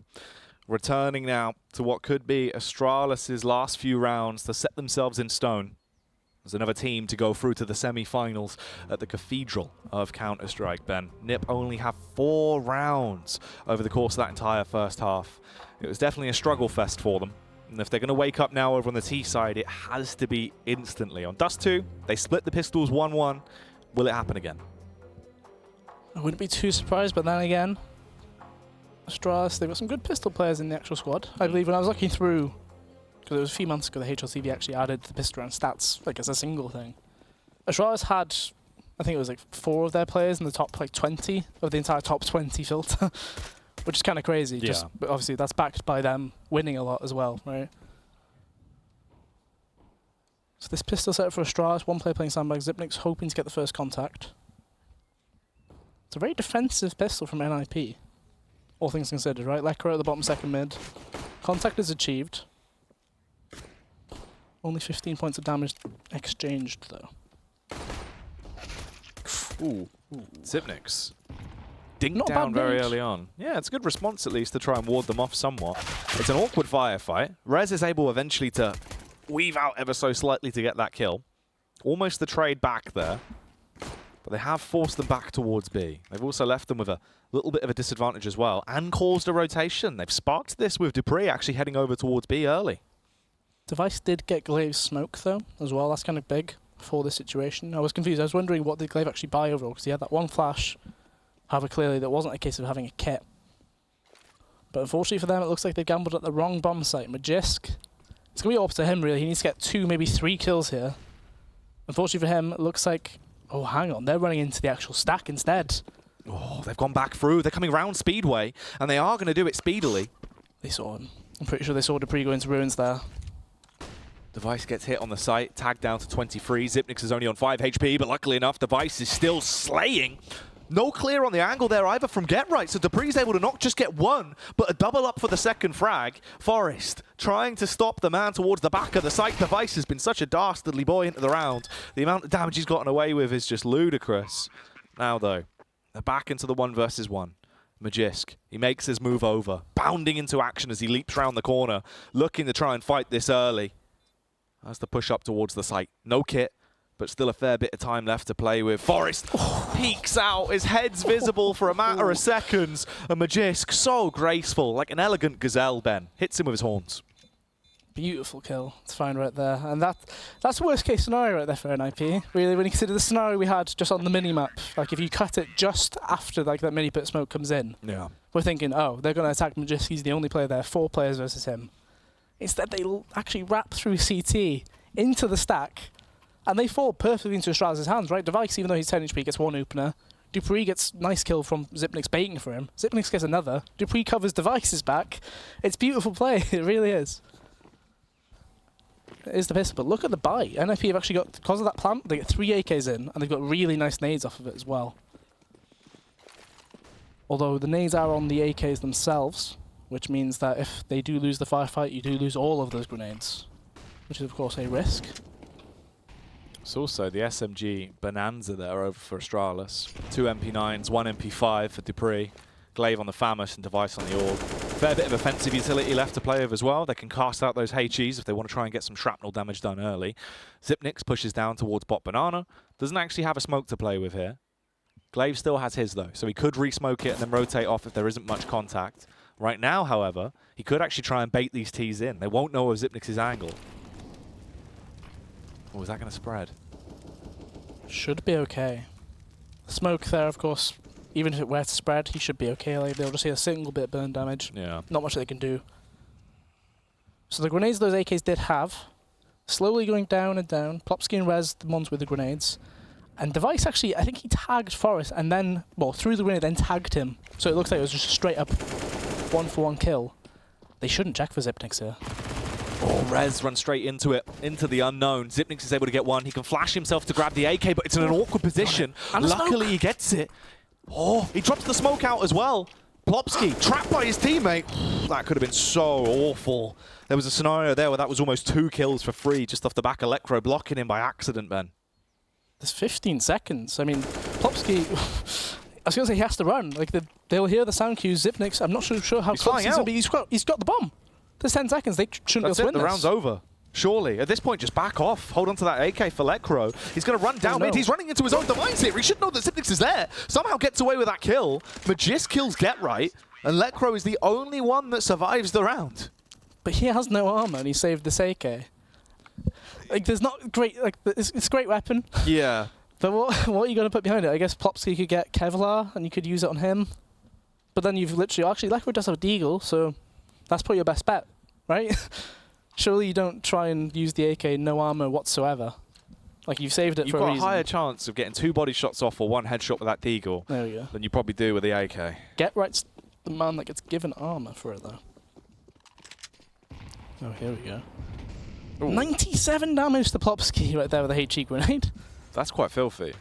Returning now to what could be Astralis' last few rounds to set themselves in stone. There's another team to go through to the semi-finals at the Cathedral of Counter-Strike, Ben. NiP only have 4 rounds over the course of that entire first half. It was definitely a struggle fest for them. And if they're going to wake up now over on the T side, it has to be instantly. On Dust 2, they split the pistols 1-1. Will it happen again? I wouldn't be too surprised, but then again, Astralis, they've got some good pistol players in the actual squad. I believe when I was looking through, because it was a few months ago, the HLTV actually added the pistol round stats like as a single thing. Astralis had, I think it was like 4 of their players in the top like 20 of the entire top 20 filter, which is kind of crazy. Yeah. But obviously that's backed by them winning a lot as well, right? So this pistol set for Astralis, 1 player playing sandbag. Xyp9x hoping to get the first contact. It's a very defensive pistol from NiP, all things considered, right? Lekra at the bottom second mid. Contact is achieved. Only 15 points of damage exchanged, though. Ooh. Xyp9x dinked Not a down bad very nade. early on. Yeah, it's a good response at least to try and ward them off somewhat. It's an awkward firefight. Rez is able eventually to weave out ever so slightly to get that kill. Almost the trade back there. But they have forced them back towards B. They've also left them with a little bit of a disadvantage as well and caused a rotation. They've sparked this with dupreeh actually heading over towards B early. Device did get Glaive's smoke, though, as well. That's kind of big for this situation. I was confused. I was wondering what did Glaive actually buy overall, because he had that 1 flash. However, clearly that wasn't a case of having a kit. But unfortunately for them, it looks like they gambled at the wrong bomb site. Magisk, it's going to be up to him, really. He needs to get 2, maybe 3 kills here. Unfortunately for him, it looks like... Oh, hang on. They're running into the actual stack instead. Oh, they've gone back through. They're coming round Speedway, and they are going to do it speedily. They saw him. I'm pretty sure they saw dupreeh go into ruins there. Device gets hit on the site, tagged down to 23. Xyp9x is only on 5 HP, but luckily enough, Device is still slaying. No clear on the angle there either from Get Right, so dupreeh's able to not just get 1, but a double up for the second frag. Forest trying to stop the man towards the back of the site. Device has been such a dastardly boy into the round. The amount of damage he's gotten away with is just ludicrous. Now though, they're back into the 1 versus 1. Magisk, he makes his move over, bounding into action as he leaps round the corner, looking to try and fight this early. As the push up towards the site. No kit, but still a fair bit of time left to play with. Forest peeks out, his head's visible for a matter of seconds. And Magisk, so graceful, like an elegant gazelle, Ben. Hits him with his horns. Beautiful kill to find right there. And that's the worst case scenario right there for NiP. Really, when you consider the scenario we had just on the mini-map. Like, if you cut it just after like that mini-pit smoke comes in, Yeah. we're thinking, oh, they're going to attack Magisk. He's the only player there. 4 players versus him. Instead, they actually wrap through CT into the stack, and they fall perfectly into Astralis' hands, right? Device, even though he's 10 HP, gets 1 opener. dupreeh gets nice kill from Xyp9x baiting for him. Xyp9x gets another. dupreeh covers Device's back. It's beautiful play. It really is. It is the pistol, but look at the buy. NiP have actually got, because of that plant, they get 3 AKs in, and they've got really nice nades off of it as well. Although the nades are on the AKs themselves, which means that if they do lose the firefight, you do lose all of those grenades, which is of course a risk. It's also the SMG bonanza there over for Astralis. 2 MP9s, 1 MP5 for dupreeh. Glaive on the Famous and Device on the Orb. Fair bit of offensive utility left to play with as well. They can cast out those HEs if they want to try and get some shrapnel damage done early. Xyp9x pushes down towards Bot Banana. Doesn't actually have a smoke to play with here. Glaive still has his though, so he could re-smoke it and then rotate off if there isn't much contact. Right now, however, he could actually try and bait these Ts in. They won't know of Xyp9x's angle. Oh, is that going to spread? Should be okay. Smoke there, of course. Even if it were to spread, he should be okay. Like, they'll just see a single bit burn damage. Yeah. Not much they can do. So the grenades those AKs did have, slowly going down and down. Plopsky and Rez, the ones with the grenades. And Device actually, I think he tagged Forest and then, well, threw the grenade, then tagged him. So it looks like it was just a straight up 1-for-1 kill. They shouldn't check for Xyp9x here. Oh, Rez runs straight into it, into the unknown. Xyp9x is able to get one. He can flash himself to grab the AK, but it's in an awkward position. Luckily, he gets it. Oh, he drops the smoke out as well. Plopsky, trapped by his teammate. That could have been so awful. There was a scenario there where that was almost 2 kills for free, just off the back of Electro blocking him by accident, Ben. There's 15 seconds. I mean, Plopsky, I was going to say he has to run. Like they'll hear the sound cues. Zipnix, I'm not sure how close he's going to be. He's got the bomb. There's 10 seconds. They shouldn't be able to win the this. round's over. Surely. At this point, just back off. Hold on to that AK for Lekro. He's going to run down mid. He's running into his own demise here. He should know that Zipnix is there. Somehow gets away with that kill. Magisk kills Get Right. And Lekro is the only one that survives the round. But he has no armor and he saved this AK. Like, there's not great... Like, it's a great weapon. Yeah. But what are you going to put behind it? I guess Plopsky could get Kevlar and you could use it on him. But then you've literally... Actually, Lekro does have a Deagle, so that's probably your best bet, right? Surely you don't try and use the AK no armor whatsoever. Like, you've saved it for a reason. You've got a higher chance of getting 2 body shots off or 1 headshot with that Deagle than you probably do with the AK. Get Right's the man that gets given armor for it, though. Oh, here we go. Ooh. 97 damage to Plopsky right there with a HE grenade. That's quite filthy.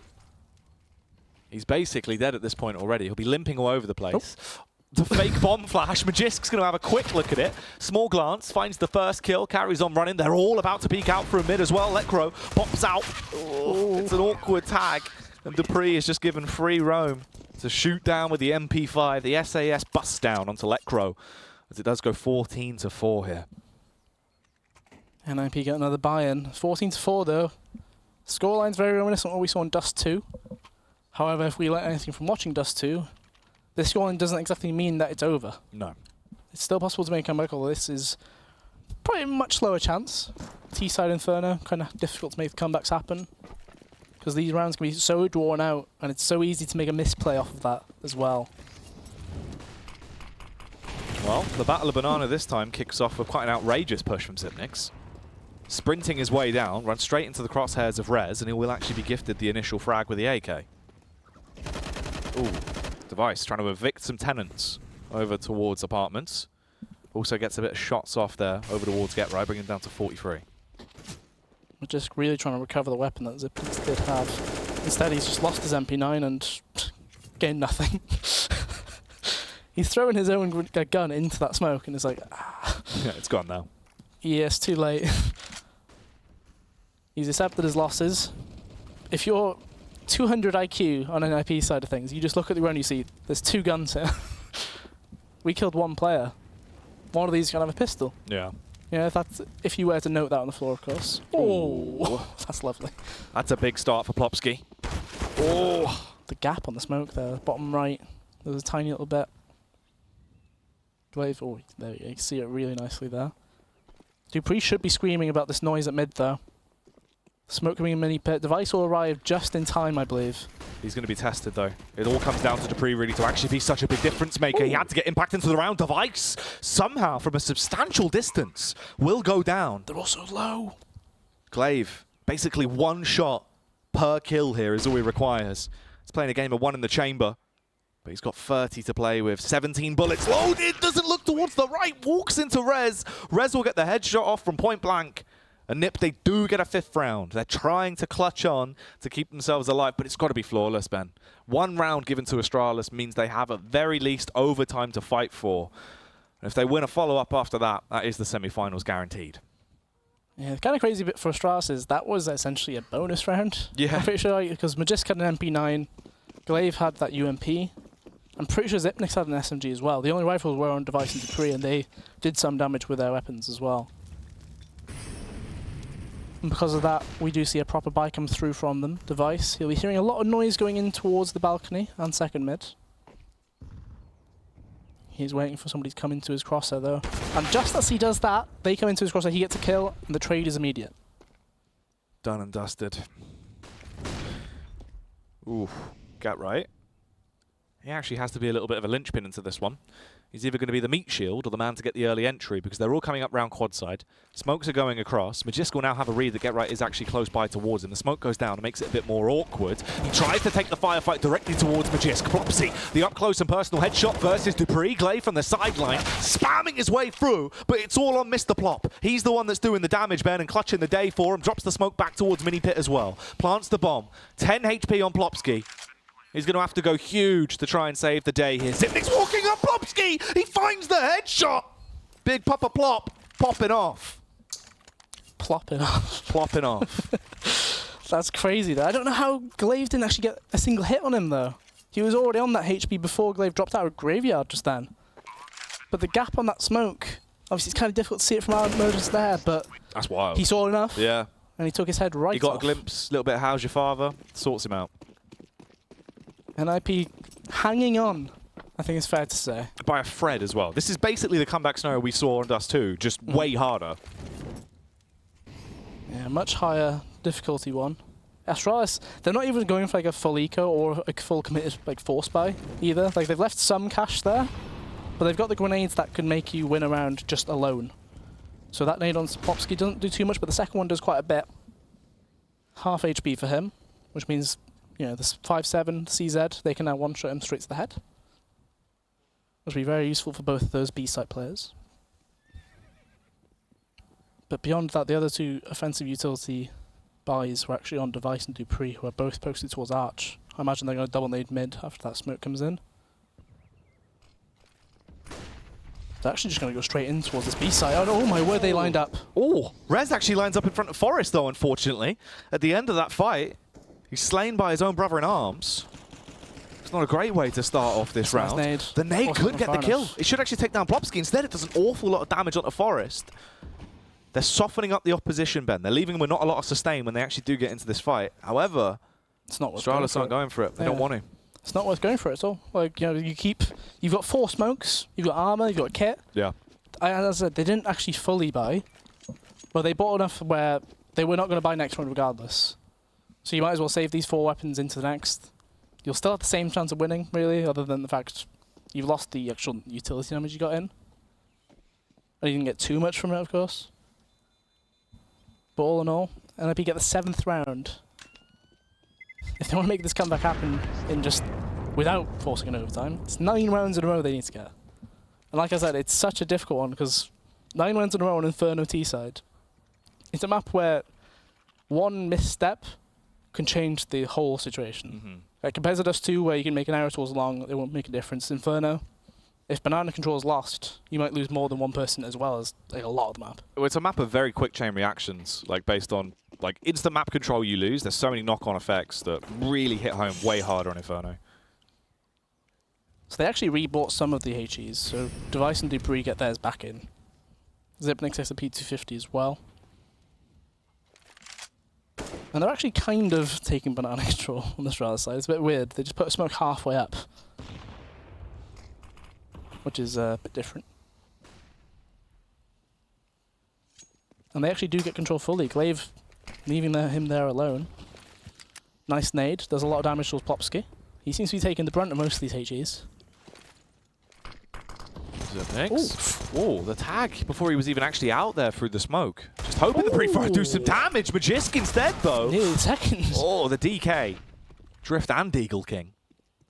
He's basically dead at this point already. He'll be limping all over the place. Oh. The fake bomb flash. Magisk's going to have a quick look at it. Small glance, finds the first kill, carries on running. They're all about to peek out for a mid as well. Lekro pops out. Oh, it's an awkward tag. And Dupree is just given free roam to shoot down with the MP5. The SAS busts down onto Lekro as it does go 14-4 here. And NiP get another buy-in. 14-4 though. Scoreline's very reminiscent of what we saw in Dust 2. However, if we learn anything from watching Dust 2, this scoreline doesn't exactly mean that it's over. No. It's still possible to make a comeback, although this is probably a much slower chance. T-side Inferno, kind of difficult to make the comebacks happen. Because these rounds can be so drawn out, and it's so easy to make a misplay off of that as well. Well, the Battle of Banana this time kicks off with quite an outrageous push from Zipnix. Sprinting his way down, runs straight into the crosshairs of Rez, and he will actually be gifted the initial frag with the AK. Ooh, Device trying to evict some tenants over towards apartments. Also gets a bit of shots off there over towards Get Right, bringing him down to 43. We're just really trying to recover the weapon that Zipnix did have. Instead, he's just lost his MP9 and gained nothing. He's throwing his own gun into that smoke and it's like, ah. Yeah, it's gone now. Yes, too late. He's accepted his losses. If you're 200 IQ on an NiP side of things, you just look at the ground and you see there's 2 guns here. We killed 1 player. One of these can have a pistol. Yeah. Yeah, if you were to note that on the floor, of course. Oh, that's lovely. That's a big start for Plopsky. Oh, the gap on the smoke there, bottom right. There's a tiny little bit. Glaive, oh, there you go. You can see it really nicely there. Dupree should be screaming about this noise at mid, though. Smoke coming in mini pit. Device will arrive just in time, I believe. He's going to be tested, though. It all comes down to Dupree, really, to actually be such a big difference maker. Ooh. He had to get impact into the round. Device, somehow, from a substantial distance, will go down. They're also low. Glaive, basically 1 shot per kill here is all he requires. He's playing a game of 1 in the chamber. But he's got 30 to play with. 17 bullets loaded. Doesn't look towards the right. Walks into Rez. Rez will get the headshot off from point blank. And NiP, they do get a 5th round. They're trying to clutch on to keep themselves alive, but it's got to be flawless, Ben. 1 round given to Astralis means they have at very least overtime to fight for. And if they win a follow-up after that, that is the semi-finals guaranteed. Yeah, the kind of crazy bit for Astralis is that was essentially a bonus round. Yeah. I'm pretty sure, because Magisk had an MP9, Glaive had that UMP. I'm pretty sure Zipnix had an SMG as well. The only rifles were on Device and Dupree, and they did some damage with their weapons as well. And because of that, we do see a proper buy come through from them. Device, he'll be hearing a lot of noise going in towards the balcony and second mid. He's waiting for somebody to come into his crosshair, though. And just as he does that, they come into his crosshair, he gets a kill, and the trade is immediate. Done and dusted. Ooh, Get Right. He actually has to be a little bit of a linchpin into this one. He's either going to be the meat shield or the man to get the early entry because they're all coming up round quad side. Smokes are going across. Magisk will now have a read that Get Right is actually close by towards him. The smoke goes down and makes it a bit more awkward. He tries to take the firefight directly towards Magisk. Plopsy, the up close and personal headshot versus Dupree. Glaive from the sideline, spamming his way through, but it's all on Mr. Plop. He's the one that's doing the damage, Ben, and clutching the day for him. Drops the smoke back towards mini pit as well. Plants the bomb. 10 HP on Plopsky. He's going to have to go huge to try and save the day here. Zipnix walking up Plopsky! He finds the headshot! Big Papa Plop, popping off. Plopping off. Plopping off. That's crazy, though. I don't know how Glaive didn't actually get a single hit on him, though. He was already on that HP before Glaive dropped out of Graveyard just then. But the gap on that smoke, obviously it's kind of difficult to see it from our modes there, but that's wild. He saw enough. Yeah. And he took his head right off. He got a glimpse, a little bit of how's your father, sorts him out. NiP hanging on, I think it's fair to say. By a thread as well. This is basically the comeback scenario we saw on Dust 2, just way harder. Yeah, much higher difficulty one. Astralis, they're not even going for like a full eco or a full committed like force buy either. Like they've left some cash there, but they've got the grenades that can make you win a round just alone. So that nade on Popsky doesn't do too much, but the second one does quite a bit. Half HP for him, which means, you know, this 5-7 CZ, they can now one-shot him straight to the head. Which will be very useful for both of those B-side players. But beyond that, the other two offensive utility buys were actually on Device and Dupree, who are both posted towards Arch. I imagine they're going to double nade mid after that smoke comes in. They're actually just going to go straight in towards this B-side. Oh my word, they lined up. Oh, Rez actually lines up in front of Forest, though, unfortunately. At the end of that fight, he's slain by his own brother in arms. It's not a great way to start off this round. Nice nade. The nade could get the kill. It should actually take down Plopsky. Instead, it does an awful lot of damage onto Forest. They're softening up the opposition, Ben. They're leaving them with not a lot of sustain when they actually do get into this fight. However, it's not worth Astralis aren't going for it. They don't want to. It's not worth going for it at all. Like, you know, you've got 4 smokes, you've got armor, you've got kit. Yeah. As I said, they didn't actually fully buy, but they bought enough where they were not going to buy next round regardless. So you might as well save these 4 weapons into the next. You'll still have the same chance of winning, really, other than the fact you've lost the actual utility damage you got in. And you didn't get too much from it, of course. But all in all, NiP get the 7th round. If they want to make this comeback happen in just without forcing an overtime, it's 9 rounds in a row they need to get. And like I said, it's such a difficult one because 9 rounds in a row on Inferno T-side. It's a map where one misstep can change the whole situation. Like compared to Dust 2 where you can make an arrow towards long, it won't make a difference. Inferno, if banana control is lost, you might lose more than one person as well as like, a lot of the map. Well, it's a map of very quick chain reactions, like based on like instant map control you lose. There's so many knock-on effects that really hit home way harder on Inferno. So they actually rebought some of the HEs, so Device and Dupree get theirs back in. Zipnix takes a P250 as well. And they're actually kind of taking banana control on the Astralis side. It's a bit weird. They just put a smoke halfway up, which is a bit different. And they actually do get control fully. Glaive leaving him there alone. Nice nade. Does a lot of damage towards Plopsky. He seems to be taking the brunt of most of these HEs. Oh, the tag before he was even actually out there through the smoke. Just hoping the pre-fire do some damage. Magisk instead, though. Nearly seconds. Oh, the DK. Drift and Deagle King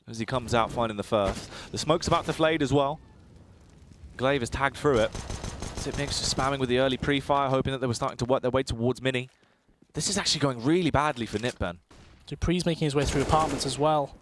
as he comes out finding the first. The smoke's about to fade as well. Glaive has tagged through it. Zipnix just spamming with the early pre-fire, hoping that they were starting to work their way towards Mini. This is actually going really badly for NiP, Ben. Dupree's making his way through apartments as well.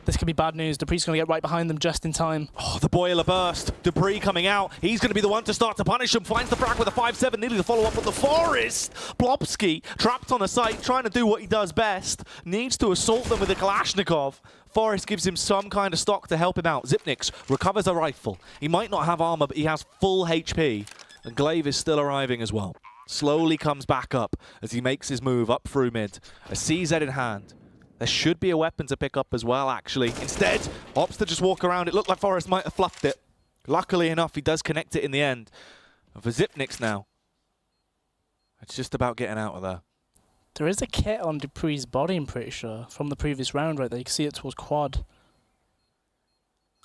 This could be bad news. Dupree's going to get right behind them just in time. Oh, the boiler burst. Dupree coming out. He's going to be the one to start to punish him. Finds the frag with a 5-7, needing to follow up with the Forest. Plopsky trapped on a site, trying to do what he does best. Needs to assault them with a Kalashnikov. Forest gives him some kind of stock to help him out. Zipnix recovers a rifle. He might not have armor, but he has full HP. And Glaive is still arriving as well. Slowly comes back up as he makes his move up through mid. A CZ in hand. There should be a weapon to pick up as well, actually. Instead, opts to just walk around. It looked like Forest might have fluffed it. Luckily enough, he does connect it in the end. And for Zipnix now, it's just about getting out of there. There is a kit on Dupree's body, I'm pretty sure, from the previous round right there. You can see it towards quad.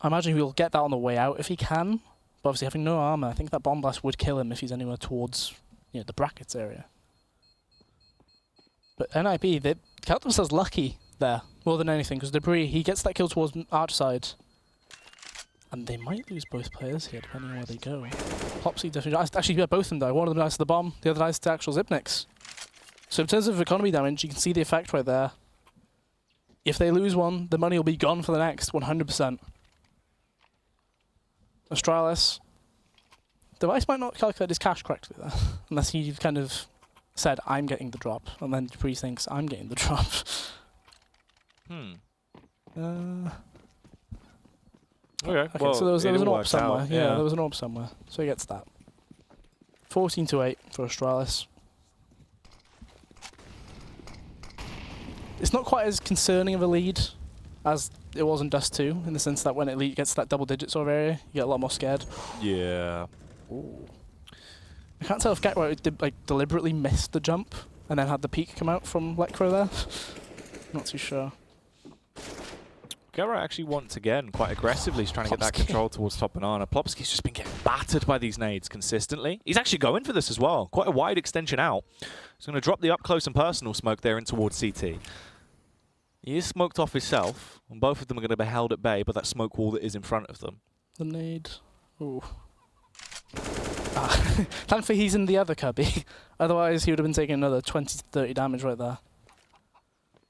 I imagine he'll get that on the way out if he can. But obviously having no armor, I think that bomb blast would kill him if he's anywhere towards, you know, the brackets area. But NiP, they count themselves lucky there, more than anything, because Dupree, he gets that kill towards Arch side. And they might lose both players here, depending on where they go. Plopsy definitely... Actually, yeah, both of them die. One of them dies to the bomb, the other dies to actual Zipnix. So in terms of economy damage, you can see the effect right there. If they lose one, the money will be gone for the next, 100%. Astralis. Device might not calculate his cash correctly there, unless he kind of said, I'm getting the drop, and then Dupree thinks, I'm getting the drop. Okay, Okay, so there was an AWP somewhere. out, Yeah, there was an AWP somewhere. So he gets that. 14-8 for Astralis. It's not quite as concerning of a lead as it was in Dust 2, in the sense that when it gets to that double digit sort of area, you get a lot more scared. Yeah. Ooh. I can't tell if Get deliberately missed the jump and then had the peak come out from Lekro there. Not too sure. Gera actually once again quite aggressively is trying to get that control towards top banana. Plopsky's just been getting battered by these nades consistently. He's actually going for this as well. Quite a wide extension out. He's going to drop the up close and personal smoke there in towards CT. He is smoked off himself, and both of them are going to be held at bay by that smoke wall that is in front of them. The nade. Ooh. Thankfully he's in the other cubby. Otherwise he would have been taking another 20 to 30 damage right there.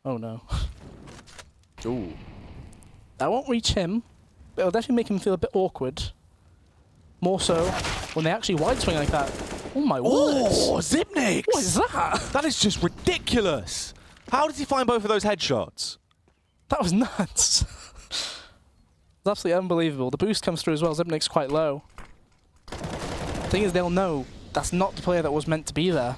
Oh no. Ooh. That won't reach him, but it'll definitely make him feel a bit awkward. More so when they actually wide swing like that. Oh my word! Oh, Zipnix! What is that? That is just ridiculous! How did he find both of those headshots? That was nuts. It's absolutely unbelievable. The boost comes through as well. Zipnik's quite low. The thing is, they'll know that's not the player that was meant to be there.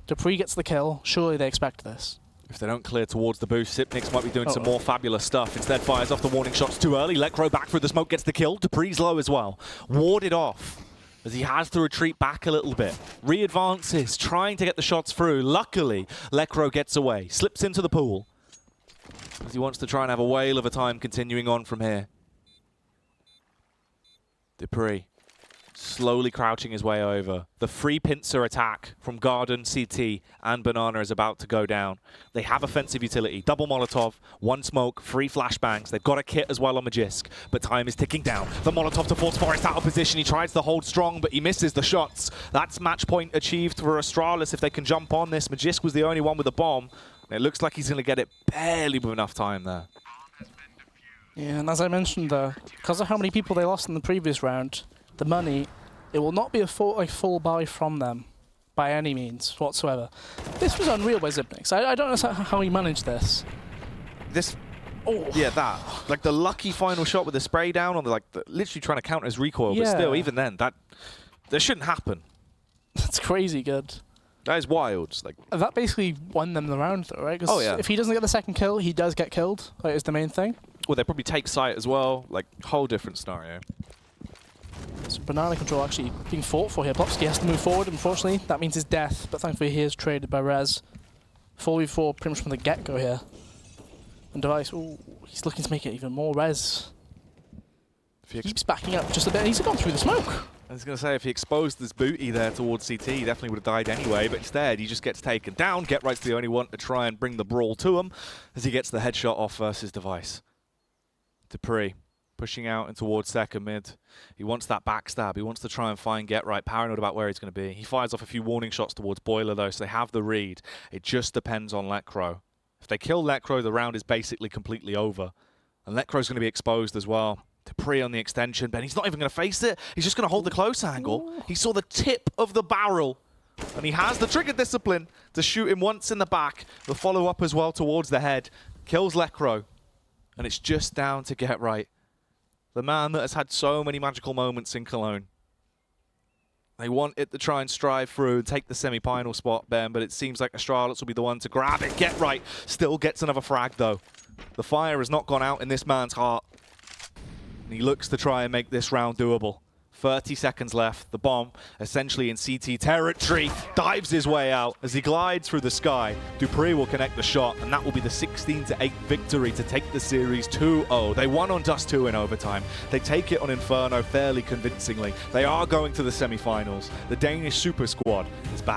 Dupree gets the kill. Surely they expect this. If they don't clear towards the boost, Zipnix might be doing some more fabulous stuff. Instead fires off the warning shots too early. Lekro back through the smoke, gets the kill. Dupree's low as well. Warded off as he has to retreat back a little bit. Re-advances, trying to get the shots through. Luckily, Lekro gets away, slips into the pool as he wants to try and have a whale of a time continuing on from here. Dupree slowly crouching his way over. The free pincer attack from Garden, CT, and Banana is about to go down. They have offensive utility. Double Molotov, one smoke, 3 flashbangs. They've got a kit as well on Magisk, but time is ticking down. The Molotov to force Forest out of position. He tries to hold strong, but he misses the shots. That's match point achieved for Astralis if they can jump on this. Magisk was the only one with a bomb. And it looks like he's going to get it barely with enough time there. Yeah, and as I mentioned, because of how many people they lost in the previous round, the money, it will not be a full buy from them by any means whatsoever. This was unreal by Zipnix. I don't know how he managed this. Yeah, that. Like the lucky final shot with the spray down on the, literally trying to counter his recoil, but still, even then, that shouldn't happen. That's crazy good. That is wild. That basically won them the round, though, right? Because if he doesn't get the second kill, he does get killed. That is the main thing. Well, they probably take sight as well. Whole different scenario. So Banana control actually being fought for here. Plopsky has to move forward, unfortunately. That means his death, but thankfully he is traded by Rez. 4v4 pretty much from the get-go here. And Device, ooh, he's looking to make it even more Rez. He keeps backing up just a bit, and he's gone through the smoke. I was going to say, if he exposed this booty there towards CT, he definitely would have died anyway, but instead he just gets taken down. Get Right's the only one to try and bring the brawl to him as he gets the headshot off versus Device. Dupree pushing out and towards second mid. He wants that backstab. He wants to try and find Get Right, paranoid about where he's going to be. He fires off a few warning shots towards Boiler though, so they have the read. It just depends on Lekro. If they kill Lekro, the round is basically completely over. And Lekro's going to be exposed as well. Dupree on the extension, but he's not even going to face it. He's just going to hold the close angle. He saw the tip of the barrel, and he has the trigger discipline to shoot him once in the back. The follow-up as well towards the head. Kills Lekro, and it's just down to Get Right. The man that has had so many magical moments in Cologne. They want it to try and strive through and take the semi-final spot, Ben, but it seems like Astralis will be the one to grab it. Get Right still gets another frag, though. The fire has not gone out in this man's heart. And he looks to try and make this round doable. 30 seconds left. The bomb, essentially in CT territory, dives his way out as he glides through the sky. Dupree will connect the shot, and that will be the 16-8 victory to take the series 2-0. They won on Dust 2 in overtime. They take it on Inferno fairly convincingly. They are going to the semi-finals. The Danish super squad is back.